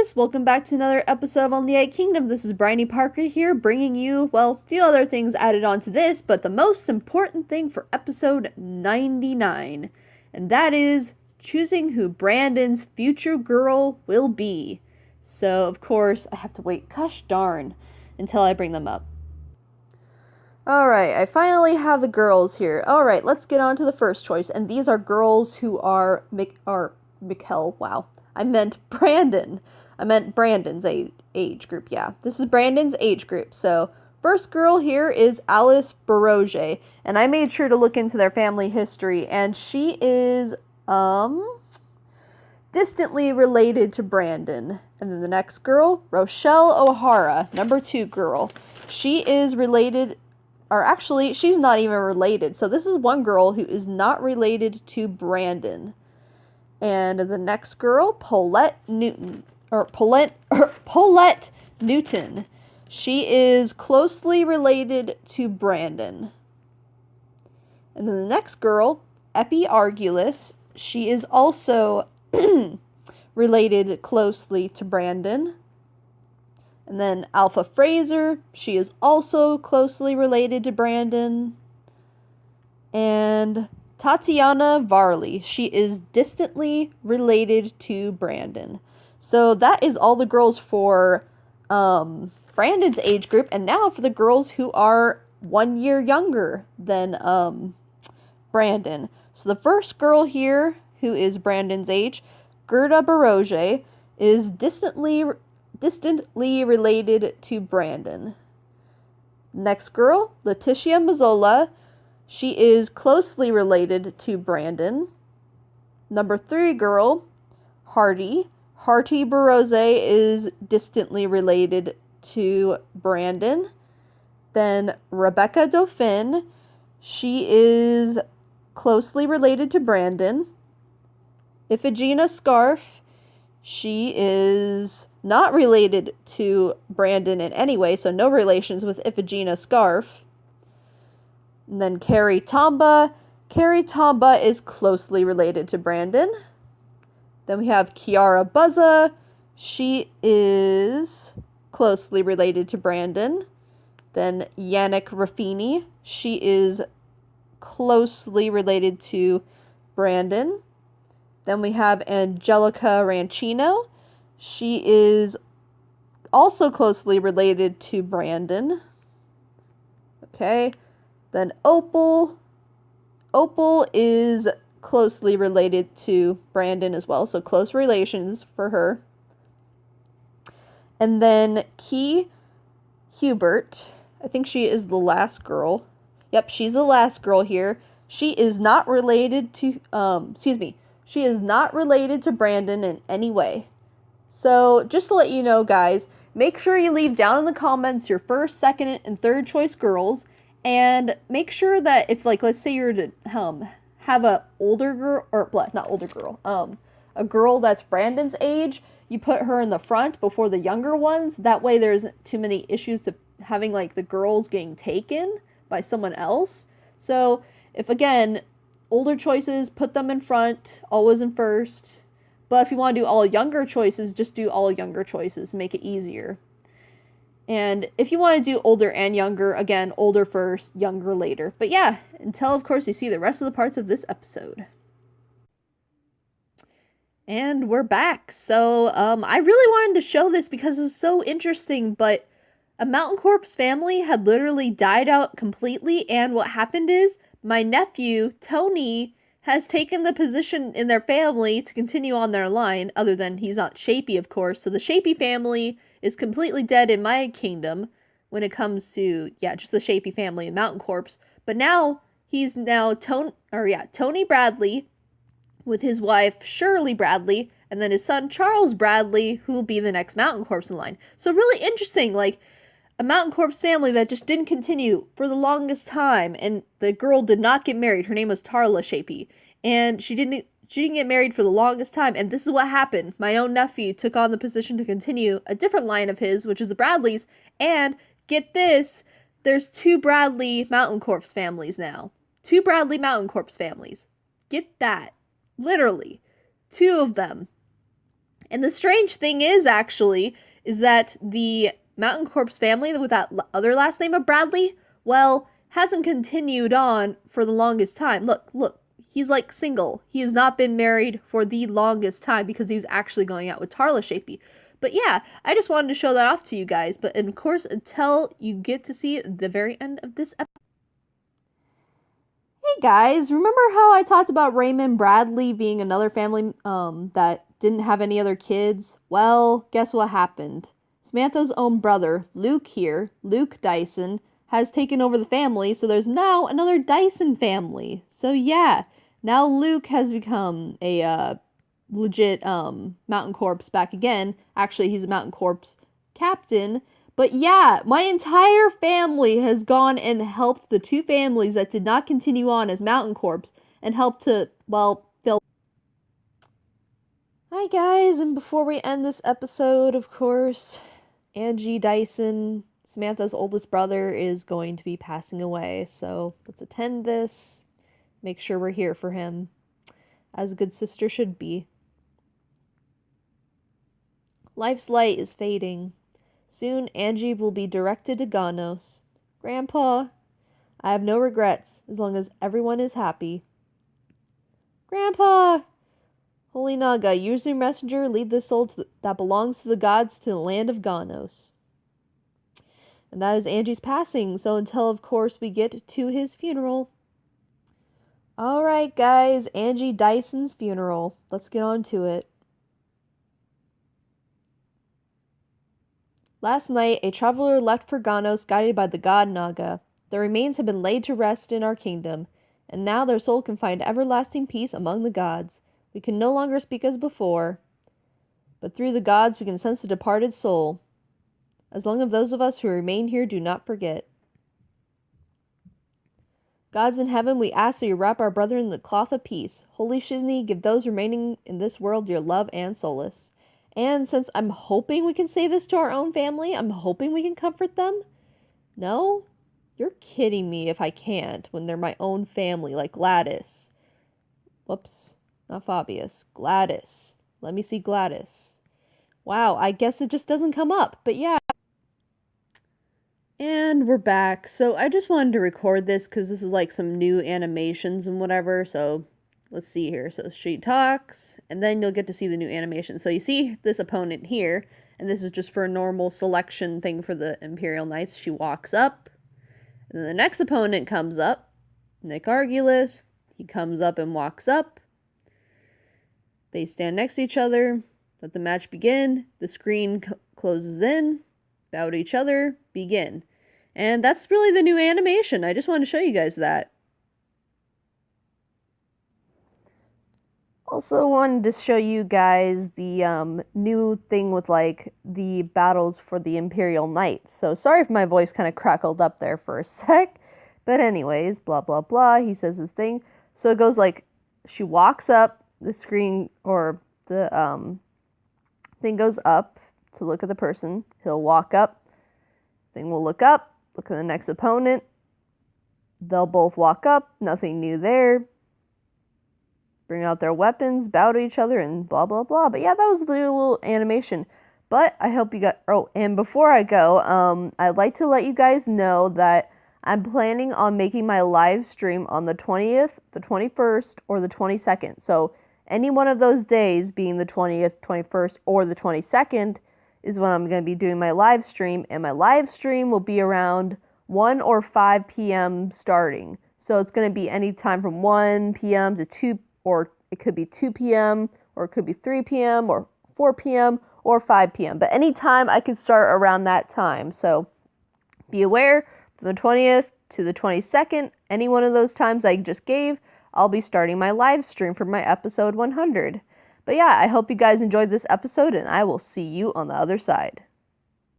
guys, welcome back to another episode of Elnea Kingdom. This is Bryony Parker here, bringing you, well, a few other things added on to this, but the most important thing for episode 99, and that is choosing who Brandon's future girl will be. So, of course, I have to wait, gosh darn, until I bring them up. Alright, I finally have the girls here. Alright, let's get on to the first choice, and these are girls who are Mikkel, wow. I meant Brandon. I meant Brandon's age group, yeah. This is Brandon's age group. So, first girl here is Alice Baroge. And I made sure to look into their family history. And she is, distantly related to Brandon. And then the next girl, Rochelle O'Hara, number 2 girl. She is related, or actually, she's not even related. So this is one girl who is not related to Brandon. And the next girl, Paulette Newton. She is closely related to Brandon. And then the next girl, Epi Argulis. She is also related closely to Brandon. And then Alpha Fraser. She is also closely related to Brandon. And Tatiana Varley. She is distantly related to Brandon. So that is all the girls for Brandon's age group. And now for the girls who are 1 year younger than Brandon. So the first girl here, who is Brandon's age, Gerda Baroge, is distantly related to Brandon. Next girl, Letitia Mazzola. She is closely related to Brandon. Number 3 girl, Harty Barose, is distantly related to Brandon. Then Rebecca Dauphin, she is closely related to Brandon. Iphigenia Scarf, she is not related to Brandon in any way, so no relations with Iphigenia Scarf. And then Carrie Tomba. Carrie Tomba is closely related to Brandon. Then we have Kiara Buzza. She is closely related to Brandon. Then Yannick Raffini. She is closely related to Brandon. Then we have Angelica Rancino. She is also closely related to Brandon. Okay. Then Opal. Opal is closely related to Brandon as well, so close relations for her. And then Key Hubert. I think she is the last girl. Yep, she's the last girl here. She is not related to, she is not related to Brandon in any way. So, just to let you know, guys, make sure you leave down in the comments your first, second, and third choice girls. And make sure that if, like, let's say you're to have a older girl, or not older girl, a girl that's Brandon's age, you put her in the front before the younger ones. That way there isn't too many issues to having, like, the girls getting taken by someone else. So, if, again, older choices, put them in front, always in first. But if you want to do all younger choices, just do all younger choices, make it easier. And if you want to do older and younger, again, older first, younger later. But yeah, until, of course, you see the rest of the parts of this episode. And we're back. So, I really wanted to show this because it was so interesting, but a Mountain Corpse family had literally died out completely, and what happened is, my nephew, Tony, has taken the position in their family to continue on their line, other than he's not Shapey, of course, so the Shapey family is completely dead in my kingdom when it comes to, just the Shapey family and Mountain Corpse. But now, he's now Tony Bradley with his wife Shirley Bradley, and then his son Charles Bradley, who will be the next Mountain Corpse in line. So really interesting, like, a Mountain Corpse family that just didn't continue for the longest time, and the girl did not get married. Her name was Tarla Shapey, and she didn't get married for the longest time, and this is what happened. My own nephew took on the position to continue a different line of his, which is the Bradleys, and get this, there's 2 Bradley Mountain Corpse families now. 2 Bradley Mountain Corpse families. Get that. Literally. 2 of them. And the strange thing is, actually, is that the Mountain Corpse family with that other last name of Bradley, well, hasn't continued on for the longest time. Look, he's like single. He has not been married for the longest time because he was actually going out with Tarla Shapey. But yeah, I just wanted to show that off to you guys. But of course, until you get to see the very end of this episode. Hey guys, remember how I talked about Raymond Bradley being another family that didn't have any other kids? Well, guess what happened? Samantha's own brother, Luke here, Luke Dyson, has taken over the family, so there's now another Dyson family. So yeah, now Luke has become a legit Mountain Corpse back again. Actually, he's a Mountain Corpse captain. But yeah, my entire family has gone and helped the two families that did not continue on as Mountain Corpse and helped to, well, fill. Hi guys, and before we end this episode, of course, Angie Dyson, Samantha's oldest brother, is going to be passing away. So let's attend this, make sure we're here for him, as a good sister should be. Life's light is fading. Soon Angie will be directed to Ganos. Grandpa, I have no regrets as long as everyone is happy. Grandpa! Holy Naga, use your messenger, lead this soul that belongs to the gods to the land of Ganos. And that is Angie's passing, so until, of course, we get to his funeral. Alright, guys, Angie Dyson's funeral. Let's get on to it. Last night, a traveler left for Ganos guided by the god Naga. Their remains have been laid to rest in our kingdom, and now their soul can find everlasting peace among the gods. We can no longer speak as before, but through the gods we can sense the departed soul, as long as those of us who remain here do not forget. Gods in heaven, we ask that you wrap our brethren in the cloth of peace. Holy Shizni, give those remaining in this world your love and solace. And since I'm hoping we can say this to our own family, I'm hoping we can comfort them. No? You're kidding me if I can't when they're my own family, like Gladys. Whoops, not Fabius. Gladys. Let me see Gladys. Wow, I guess it just doesn't come up, but yeah. And we're back. So I just wanted to record this because this is like some new animations and whatever, so let's see here. So she talks, and then you'll get to see the new animation. So you see this opponent here, and this is just for a normal selection thing for the Imperial Knights. She walks up, and then the next opponent comes up, Nick Argulis. He comes up and walks up. They stand next to each other. Let the match begin. The screen closes in. Bow to each other. Begin. And that's really the new animation. I just wanted to show you guys that. Also wanted to show you guys the new thing with like the battles for the Imperial Knights. So sorry if my voice kind of crackled up there for a sec. But anyways, blah blah blah, he says his thing. So it goes like, she walks up, the screen or the thing goes up to look at the person. He'll walk up, thing will look up, look at the next opponent. They'll both walk up, nothing new there. Bring out their weapons, bow to each other, and blah, blah, blah. But yeah, that was the little animation. But I hope you got... Oh, and before I go, I'd like to let you guys know that I'm planning on making my live stream on the 20th, the 21st, or the 22nd. So any one of those days, being the 20th, 21st, or the 22nd, is when I'm going to be doing my live stream. And my live stream will be around 1 or 5 p.m. starting. So it's going to be any time from 1 p.m. to 2 or it could be 2 p.m., or it could be 3 p.m., or 4 p.m., or 5 p.m. But any time I could start around that time. So be aware, from the 20th to the 22nd, any one of those times I just gave, I'll be starting my live stream for my episode 100. But yeah, I hope you guys enjoyed this episode, and I will see you on the other side.